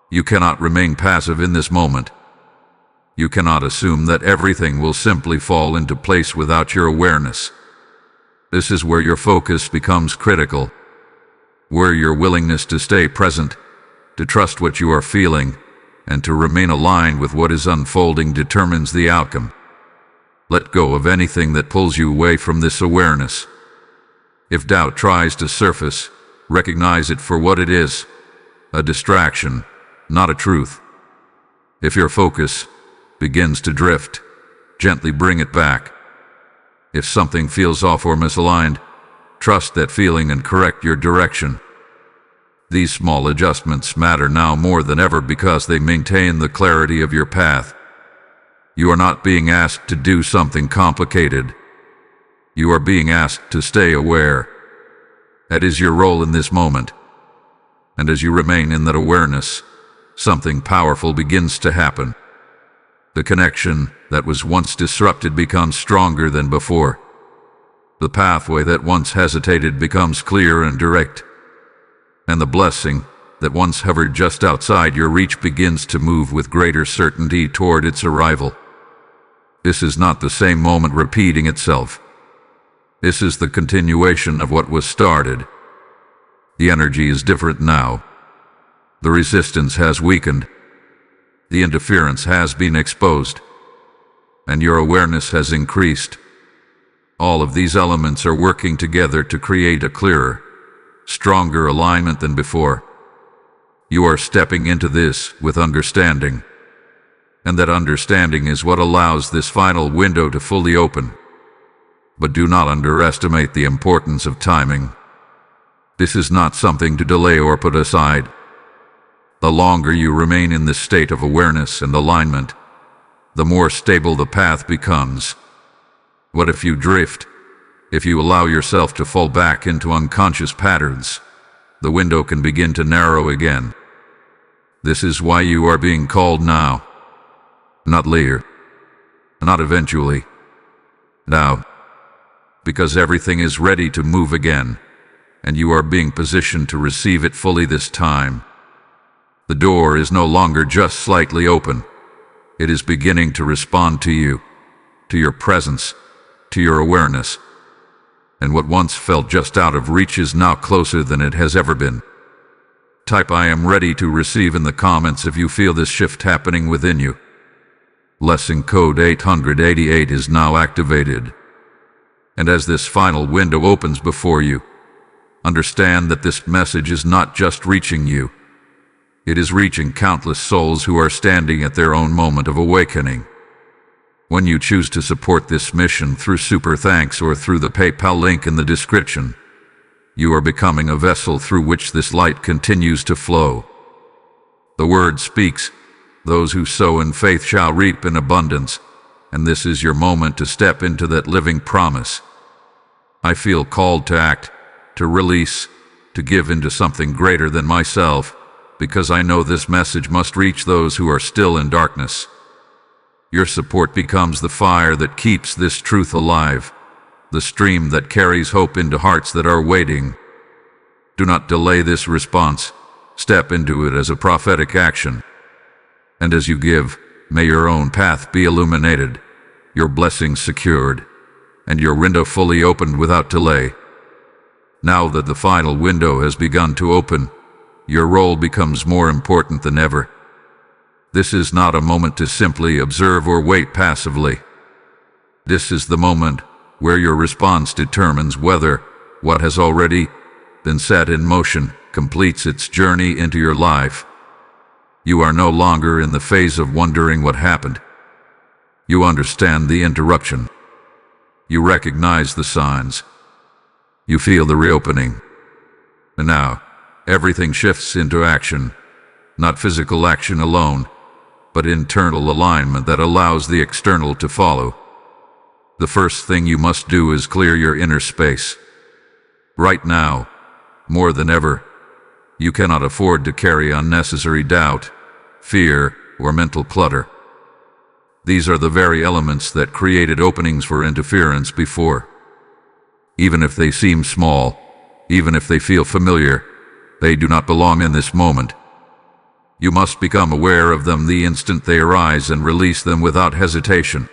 You cannot remain passive in this moment. You cannot assume that everything will simply fall into place without your awareness. This is where your focus becomes critical, where your willingness to stay present, to trust what you are feeling, and to remain aligned with what is unfolding determines the outcome. Let go of anything that pulls you away from this awareness. If doubt tries to surface, recognize it for what it is, a distraction, not a truth. If your focus begins to drift, gently bring it back. If something feels off or misaligned, trust that feeling and correct your direction. These small adjustments matter now more than ever because they maintain the clarity of your path. You are not being asked to do something complicated. You are being asked to stay aware. That is your role in this moment. And as you remain in that awareness, something powerful begins to happen. The connection that was once disrupted becomes stronger than before. The pathway that once hesitated becomes clear and direct. And the blessing that once hovered just outside your reach begins to move with greater certainty toward its arrival. This is not the same moment repeating itself. This is the continuation of what was started. The energy is different now. The resistance has weakened. The interference has been exposed. And your awareness has increased. All of these elements are working together to create a clearer, stronger alignment than before. You are stepping into this with understanding. And that understanding is what allows this final window to fully open. But do not underestimate the importance of timing. This is not something to delay or put aside. The longer you remain in this state of awareness and alignment, the more stable the path becomes. What if you drift? If you allow yourself to fall back into unconscious patterns, the window can begin to narrow again. This is why you are being called now. Not later. Not eventually. Now. Because everything is ready to move again, and you are being positioned to receive it fully this time. The door is no longer just slightly open. It is beginning to respond to you, to your presence, to your awareness. And what once felt just out of reach is now closer than it has ever been. Type "I am ready" to receive in the comments if you feel this shift happening within you. Lesson code 888 is now activated. And as this final window opens before you, understand that this message is not just reaching you. It is reaching countless souls who are standing at their own moment of awakening. When you choose to support this mission through Super Thanks or through the PayPal link in the description, you are becoming a vessel through which this light continues to flow. The word speaks, "Those who sow in faith shall reap in abundance," and this is your moment to step into that living promise. I feel called to act, to release, to give into something greater than myself, because I know this message must reach those who are still in darkness. Your support becomes the fire that keeps this truth alive, the stream that carries hope into hearts that are waiting. Do not delay this response. Step into it as a prophetic action. And as you give, may your own path be illuminated, your blessings secured, and your window fully opened without delay. Now that the final window has begun to open, your role becomes more important than ever. This is not a moment to simply observe or wait passively. This is the moment where your response determines whether what has already been set in motion completes its journey into your life. You are no longer in the phase of wondering what happened. You understand the interruption. You recognize the signs. You feel the reopening. And now, everything shifts into action. Not physical action alone, but internal alignment that allows the external to follow. The first thing you must do is clear your inner space. Right now, more than ever, you cannot afford to carry unnecessary doubt, fear, or mental clutter. These are the very elements that created openings for interference before. Even if they seem small, even if they feel familiar, they do not belong in this moment. You must become aware of them the instant they arise and release them without hesitation.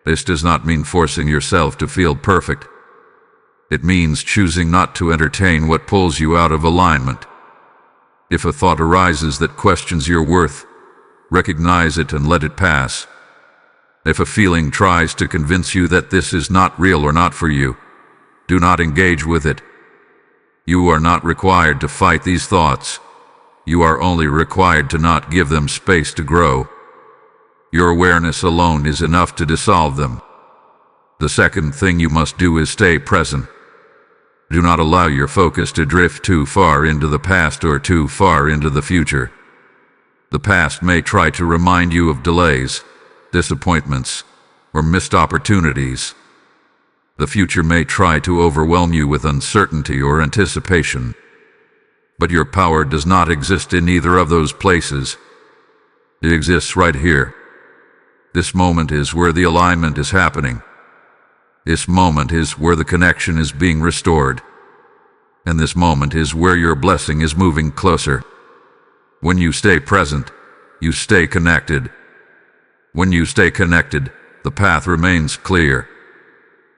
This does not mean forcing yourself to feel perfect. It means choosing not to entertain what pulls you out of alignment. If a thought arises that questions your worth, recognize it and let it pass. If a feeling tries to convince you that this is not real or not for you, do not engage with it. You are not required to fight these thoughts. You are only required to not give them space to grow. Your awareness alone is enough to dissolve them. The second thing you must do is stay present. Do not allow your focus to drift too far into the past or too far into the future. The past may try to remind you of delays, disappointments, or missed opportunities. The future may try to overwhelm you with uncertainty or anticipation. But your power does not exist in either of those places. It exists right here. This moment is where the alignment is happening. This moment is where the connection is being restored. And this moment is where your blessing is moving closer. When you stay present, you stay connected. When you stay connected, the path remains clear.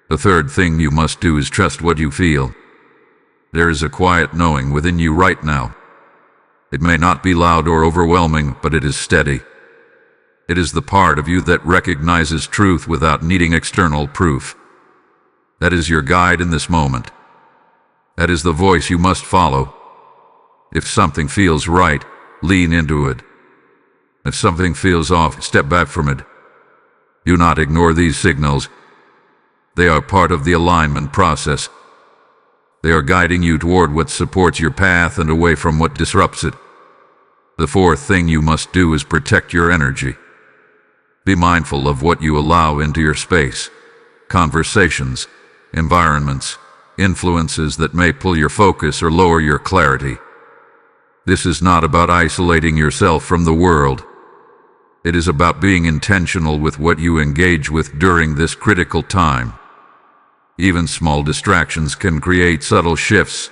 The third thing you must do is trust what you feel. There is a quiet knowing within you right now. It may not be loud or overwhelming, but it is steady. It is the part of you that recognizes truth without needing external proof. That is your guide in this moment. That is the voice you must follow. If something feels right, lean into it. If something feels off, step back from it. Do not ignore these signals. They are part of the alignment process. They are guiding you toward what supports your path and away from what disrupts it. The fourth thing you must do is protect your energy. Be mindful of what you allow into your space. Conversations, environments, influences that may pull your focus or lower your clarity. This is not about isolating yourself from the world. It is about being intentional with what you engage with during this critical time. Even small distractions can create subtle shifts.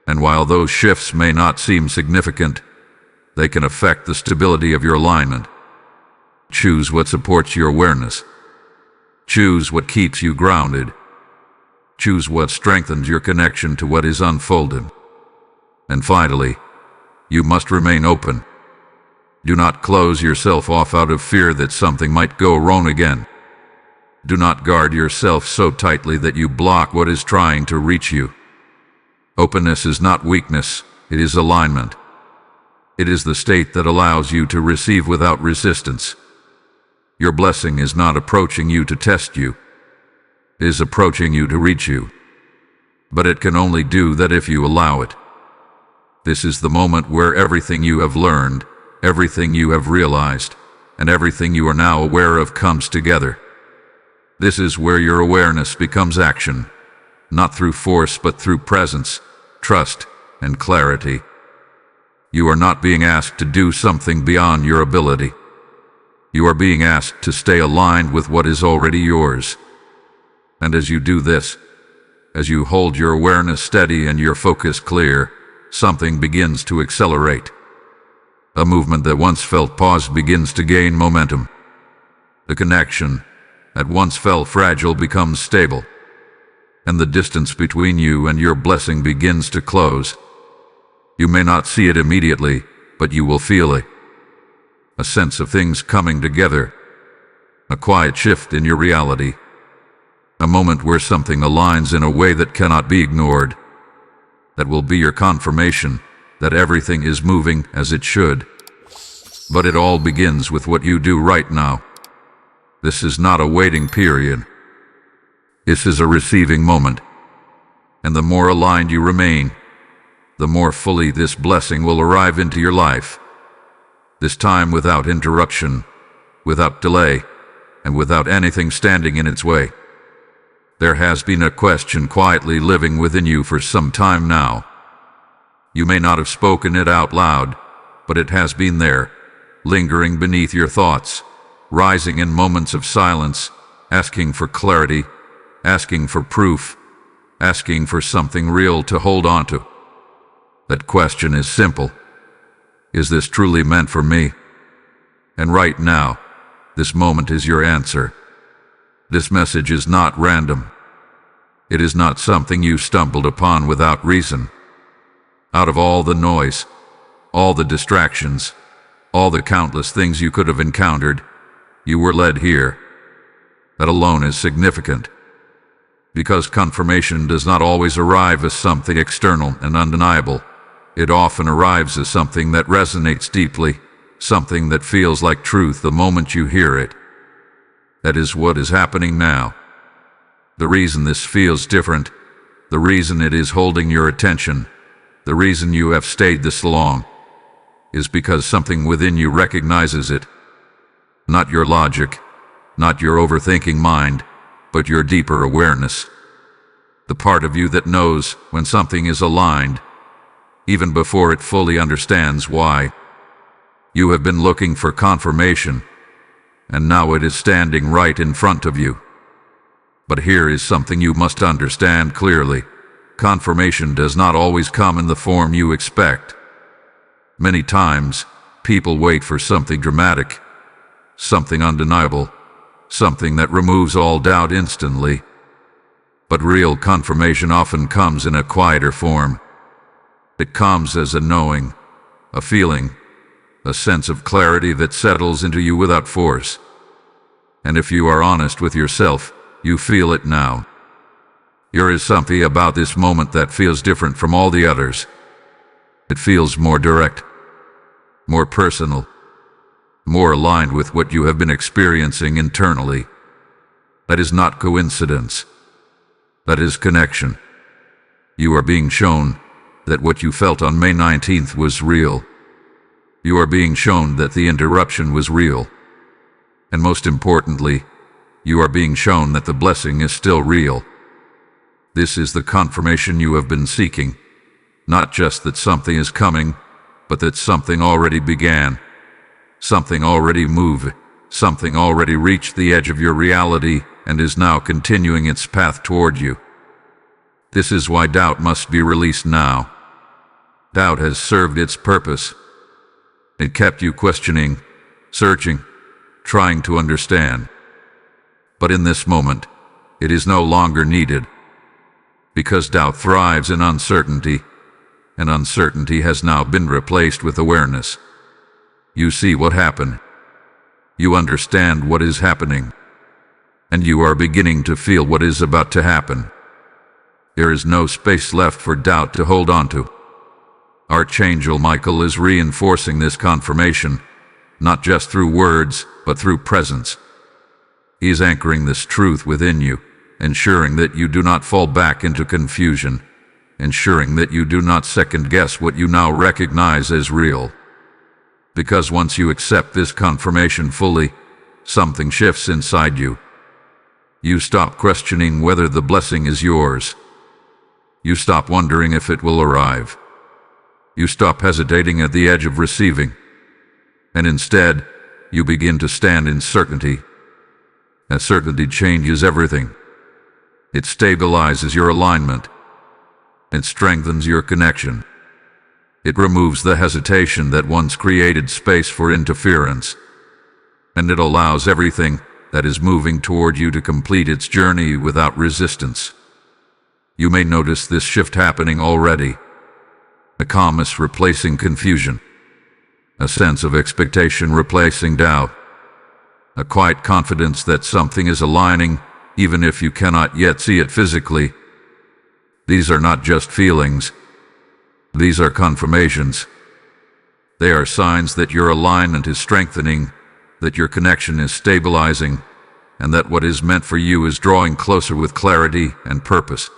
And while those shifts may not seem significant, they can affect the stability of your alignment. Choose what supports your awareness. Choose what keeps you grounded. Choose what strengthens your connection to what is unfolding. And finally, you must remain open. Do not close yourself off out of fear that something might go wrong again. Do not guard yourself so tightly that you block what is trying to reach you. Openness is not weakness, it is alignment. It is the state that allows you to receive without resistance. Your blessing is not approaching you to test you. It is approaching you to reach you. But it can only do that if you allow it. This is the moment where everything you have learned, everything you have realized, and everything you are now aware of comes together. This is where your awareness becomes action, not through force but through presence, trust, and clarity. You are not being asked to do something beyond your ability. You are being asked to stay aligned with what is already yours. And as you do this, as you hold your awareness steady and your focus clear, something begins to accelerate. A movement that once felt paused begins to gain momentum. The connection that once felt fragile becomes stable, and the distance between you and your blessing begins to close. You may not see it immediately, but you will feel it. A sense of things coming together, a quiet shift in your reality, a moment where something aligns in a way that cannot be ignored. That will be your confirmation that everything is moving as it should. But it all begins with what you do right now. This is not a waiting period. This is a receiving moment. And the more aligned you remain, the more fully this blessing will arrive into your life. This time without interruption, without delay, and without anything standing in its way. There has been a question quietly living within you for some time now. You may not have spoken it out loud, but it has been there, lingering beneath your thoughts, rising in moments of silence, asking for clarity, asking for proof, asking for something real to hold on to. That question is simple. Is this truly meant for me? And right now, this moment is your answer. This message is not random. It is not something you stumbled upon without reason. Out of all the noise, all the distractions, all the countless things you could have encountered, you were led here. That alone is significant. Because confirmation does not always arrive as something external and undeniable. It often arrives as something that resonates deeply, something that feels like truth the moment you hear it. That is what is happening now. The reason this feels different, the reason it is holding your attention, the reason you have stayed this long, is because something within you recognizes it. Not your logic, not your overthinking mind, but your deeper awareness. The part of you that knows when something is aligned, even before it fully understands why. You have been looking for confirmation, and now it is standing right in front of you. But here is something you must understand clearly. Confirmation does not always come in the form you expect. Many times, people wait for something dramatic, something undeniable, something that removes all doubt instantly. But real confirmation often comes in a quieter form. It comes as a knowing, a feeling, a sense of clarity that settles into you without force. And if you are honest with yourself, you feel it now. There is something about this moment that feels different from all the others. It feels more direct, more personal, more aligned with what you have been experiencing internally. That is not coincidence. That is connection. You are being shown that what you felt on May 19th was real. You are being shown that the interruption was real. And most importantly, you are being shown that the blessing is still real. This is the confirmation you have been seeking. Not just that something is coming, but that something already began. Something already moved. Something already reached the edge of your reality and is now continuing its path toward you. This is why doubt must be released now. Doubt has served its purpose. It kept you questioning, searching, trying to understand. But in this moment, it is no longer needed. Because doubt thrives in uncertainty, and uncertainty has now been replaced with awareness. You see what happened. You understand what is happening. And you are beginning to feel what is about to happen. There is no space left for doubt to hold on to. Archangel Michael is reinforcing this confirmation, not just through words, but through presence. He is anchoring this truth within you, ensuring that you do not fall back into confusion, ensuring that you do not second-guess what you now recognize as real. Because once you accept this confirmation fully, something shifts inside you. You stop questioning whether the blessing is yours. You stop wondering if it will arrive. You stop hesitating at the edge of receiving. And instead, you begin to stand in certainty. As certainty changes everything. It stabilizes your alignment. It strengthens your connection. It removes the hesitation that once created space for interference. And it allows everything that is moving toward you to complete its journey without resistance. You may notice this shift happening already. A calmness replacing confusion. A sense of expectation replacing doubt. A quiet confidence that something is aligning, even if you cannot yet see it physically. These are not just feelings. These are confirmations. They are signs that your alignment is strengthening, that your connection is stabilizing, and that what is meant for you is drawing closer with clarity and purpose.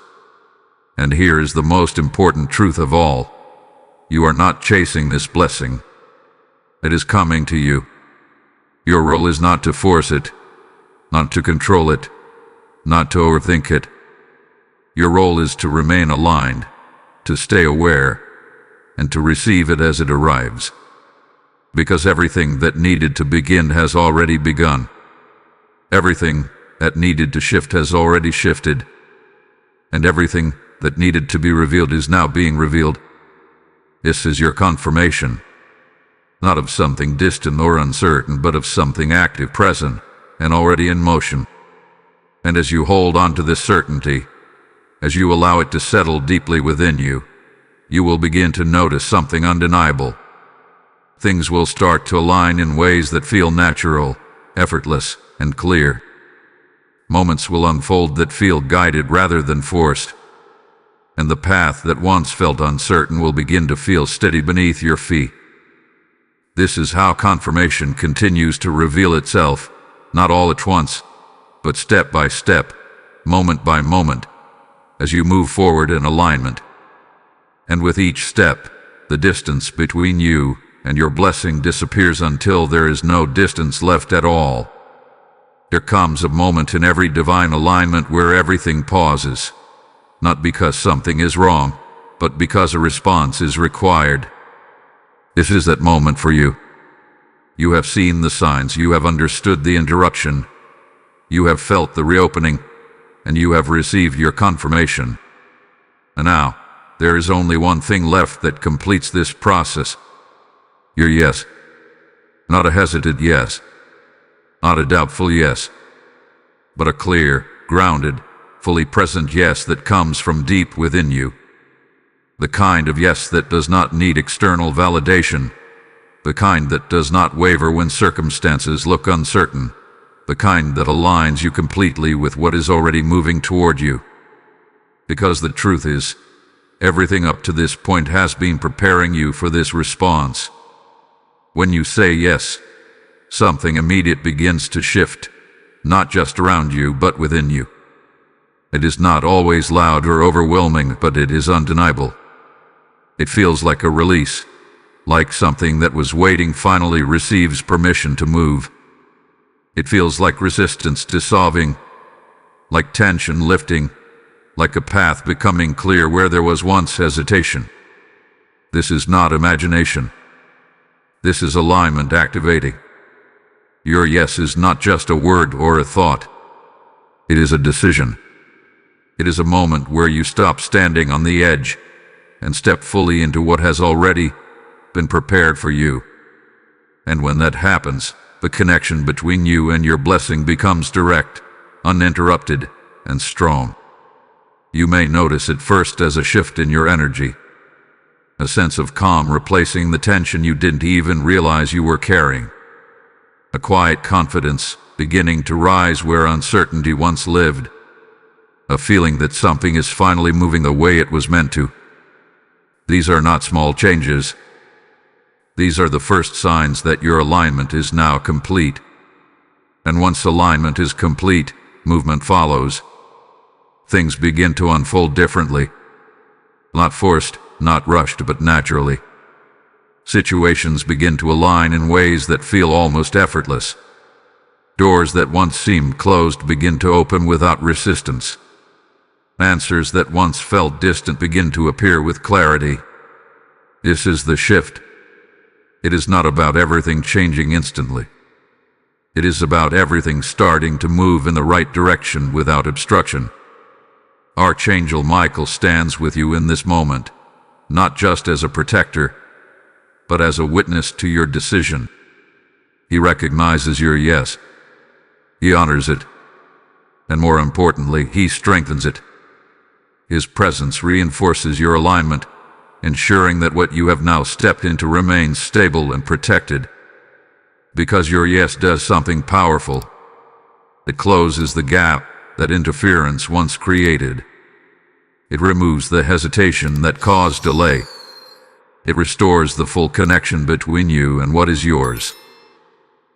And here is the most important truth of all. You are not chasing this blessing. It is coming to you. Your role is not to force it, not to control it, not to overthink it. Your role is to remain aligned, to stay aware, and to receive it as it arrives. Because everything that needed to begin has already begun. Everything that needed to shift has already shifted. And everything that needed to be revealed is now being revealed. This is your confirmation. Not of something distant or uncertain, but of something active, present, and already in motion. And as you hold on to this certainty, as you allow it to settle deeply within you, you will begin to notice something undeniable. Things will start to align in ways that feel natural, effortless, and clear. Moments will unfold that feel guided rather than forced. And the path that once felt uncertain will begin to feel steady beneath your feet. This is how confirmation continues to reveal itself, not all at once, but step by step, moment by moment, as you move forward in alignment. And with each step, the distance between you and your blessing disappears until there is no distance left at all. There comes a moment in every divine alignment where everything pauses, not because something is wrong, but because a response is required. This is that moment for you. You have seen the signs, you have understood the interruption, you have felt the reopening, and you have received your confirmation. And now, there is only one thing left that completes this process. Your yes. Not a hesitant yes. Not a doubtful yes. But a clear, grounded, fully present yes that comes from deep within you. The kind of yes that does not need external validation. The kind that does not waver when circumstances look uncertain. The kind that aligns you completely with what is already moving toward you. Because the truth is, everything up to this point has been preparing you for this response. When you say yes, something immediate begins to shift, not just around you but within you. It is not always loud or overwhelming, but it is undeniable. It feels like a release, like something that was waiting finally receives permission to move. It feels like resistance dissolving, like tension lifting, like a path becoming clear where there was once hesitation. This is not imagination. This is alignment activating. Your yes is not just a word or a thought. It is a decision. It is a moment where you stop standing on the edge and step fully into what has already been prepared for you. And when that happens, the connection between you and your blessing becomes direct, uninterrupted, and strong. You may notice it first as a shift in your energy, a sense of calm replacing the tension you didn't even realize you were carrying. A quiet confidence beginning to rise where uncertainty once lived. A feeling that something is finally moving the way it was meant to. These are not small changes. These are the first signs that your alignment is now complete. And once alignment is complete, movement follows. Things begin to unfold differently. Not forced, not rushed, but naturally. Situations begin to align in ways that feel almost effortless. Doors that once seemed closed begin to open without resistance. Answers that once felt distant begin to appear with clarity. This is the shift. It is not about everything changing instantly. It is about everything starting to move in the right direction without obstruction. Archangel Michael stands with you in this moment, not just as a protector, but as a witness to your decision. He recognizes your yes. He honors it. And more importantly, he strengthens it. His presence reinforces your alignment, ensuring that what you have now stepped into remains stable and protected. Because your yes does something powerful. It closes the gap that interference once created. It removes the hesitation that caused delay. It restores the full connection between you and what is yours.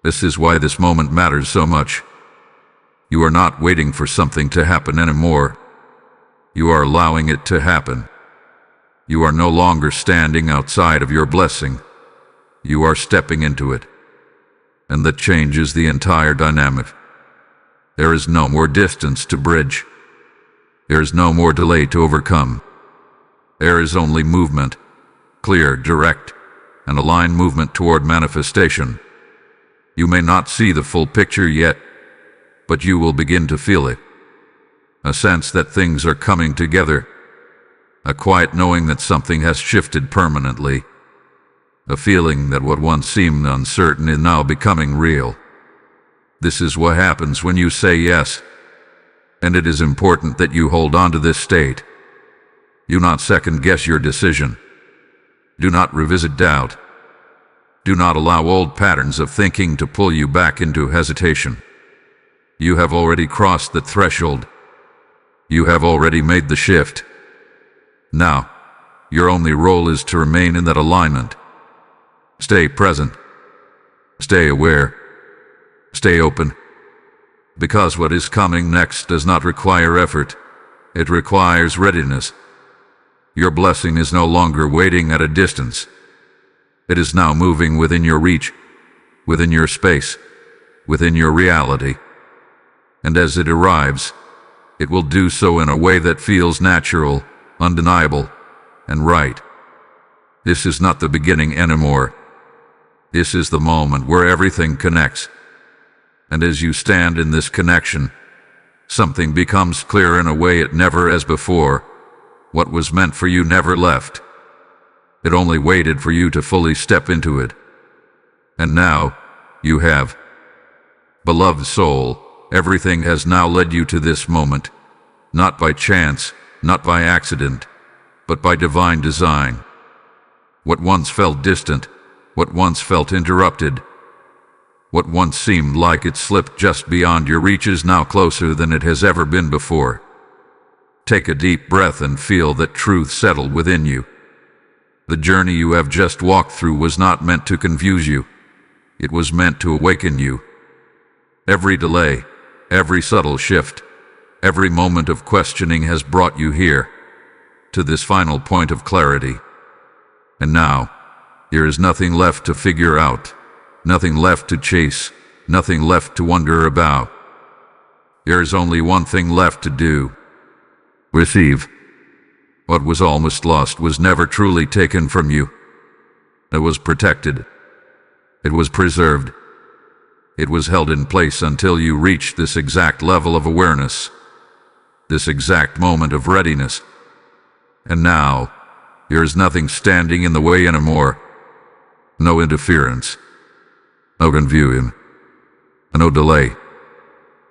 This is why this moment matters so much. You are not waiting for something to happen anymore. You are allowing it to happen. You are no longer standing outside of your blessing. You are stepping into it. And that changes the entire dynamic. There is no more distance to bridge. There is no more delay to overcome. There is only movement, clear, direct, and aligned movement toward manifestation. You may not see the full picture yet, but you will begin to feel it. A sense that things are coming together. A quiet knowing that something has shifted permanently. A feeling that what once seemed uncertain is now becoming real. This is what happens when you say yes. And it is important that you hold on to this state. Do not second-guess your decision. Do not revisit doubt. Do not allow old patterns of thinking to pull you back into hesitation. You have already crossed the threshold. You have already made the shift. Now, your only role is to remain in that alignment. Stay present. Stay aware. Stay open. Because what is coming next does not require effort. It requires readiness. Your blessing is no longer waiting at a distance. It is now moving within your reach, within your space, within your reality. And as it arrives, it will do so in a way that feels natural, undeniable, and right. This is not the beginning anymore. This is the moment where everything connects. And as you stand in this connection, something becomes clear in a way it never has before. What was meant for you never left. It only waited for you to fully step into it. And now, you have. Beloved soul, everything has now led you to this moment. Not by chance, not by accident, but by divine design. What once felt distant, what once felt interrupted, what once seemed like it slipped just beyond your reach is now closer than it has ever been before. Take a deep breath and feel that truth settle within you. The journey you have just walked through was not meant to confuse you. It was meant to awaken you. Every delay, every subtle shift, every moment of questioning has brought you here, to this final point of clarity. And now, there is nothing left to figure out. Nothing left to chase, nothing left to wonder about. There is only one thing left to do. Receive. What was almost lost was never truly taken from you. It was protected. It was preserved. It was held in place until you reached this exact level of awareness, this exact moment of readiness. And now, there is nothing standing in the way anymore. No interference. No confusion, no delay,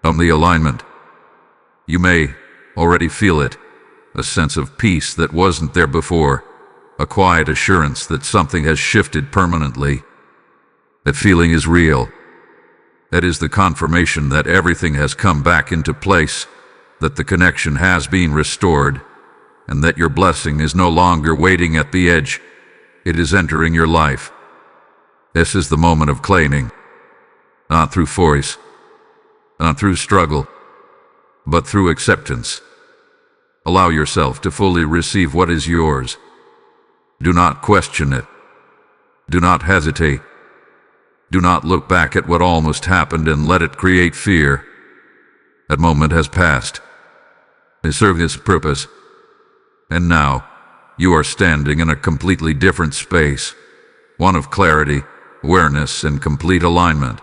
only alignment. You may already feel it, a sense of peace that wasn't there before, a quiet assurance that something has shifted permanently. That feeling is real. That is the confirmation that everything has come back into place, that the connection has been restored, and that your blessing is no longer waiting at the edge. It is entering your life. This is the moment of claiming, not through force, not through struggle, but through acceptance. Allow yourself to fully receive what is yours. Do not question it. Do not hesitate. Do not look back at what almost happened and let it create fear. That moment has passed. It served its purpose. And now, you are standing in a completely different space, one of clarity, awareness, and complete alignment.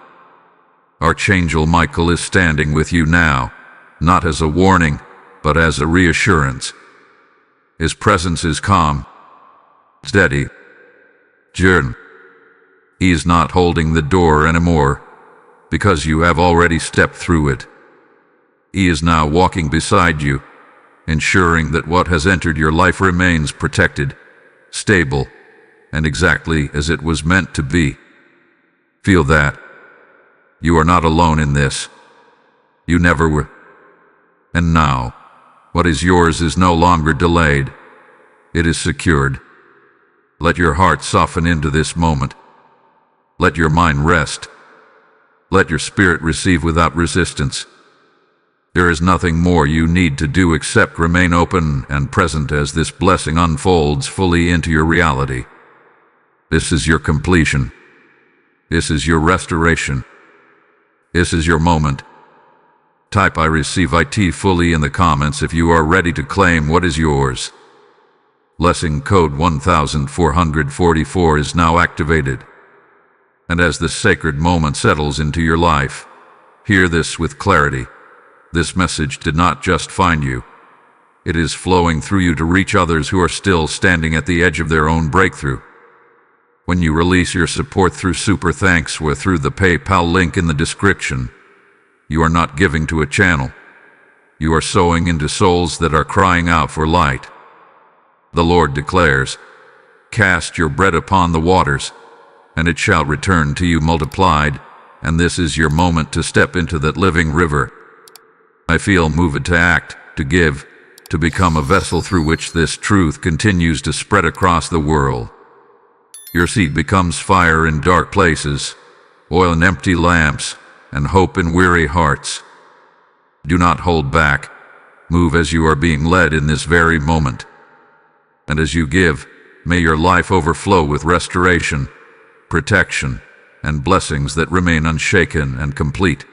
Archangel Michael is standing with you now, not as a warning, but as a reassurance. His presence is calm, steady, firm. He is not holding the door anymore, because you have already stepped through it. He is now walking beside you, ensuring that what has entered your life remains protected, stable, and exactly as it was meant to be. Feel that. You are not alone in this. You never were. And now, what is yours is no longer delayed. It is secured. Let your heart soften into this moment. Let your mind rest. Let your spirit receive without resistance. There is nothing more you need to do except remain open and present as this blessing unfolds fully into your reality. This is your completion. This is your restoration. This is your moment. Type "I receive IT" fully in the comments if you are ready to claim what is yours. Blessing code 1444 is now activated. And as this sacred moment settles into your life, hear this with clarity. This message did not just find you. It is flowing through you to reach others who are still standing at the edge of their own breakthrough. When you release your support through Super Thanks or through the PayPal link in the description, you are not giving to a channel. You are sowing into souls that are crying out for light. The Lord declares, "Cast your bread upon the waters, and it shall return to you multiplied," and this is your moment to step into that living river. I feel moved to act, to give, to become a vessel through which this truth continues to spread across the world. Your seed becomes fire in dark places, oil in empty lamps, and hope in weary hearts. Do not hold back. Move as you are being led in this very moment. And as you give, may your life overflow with restoration, protection, and blessings that remain unshaken and complete.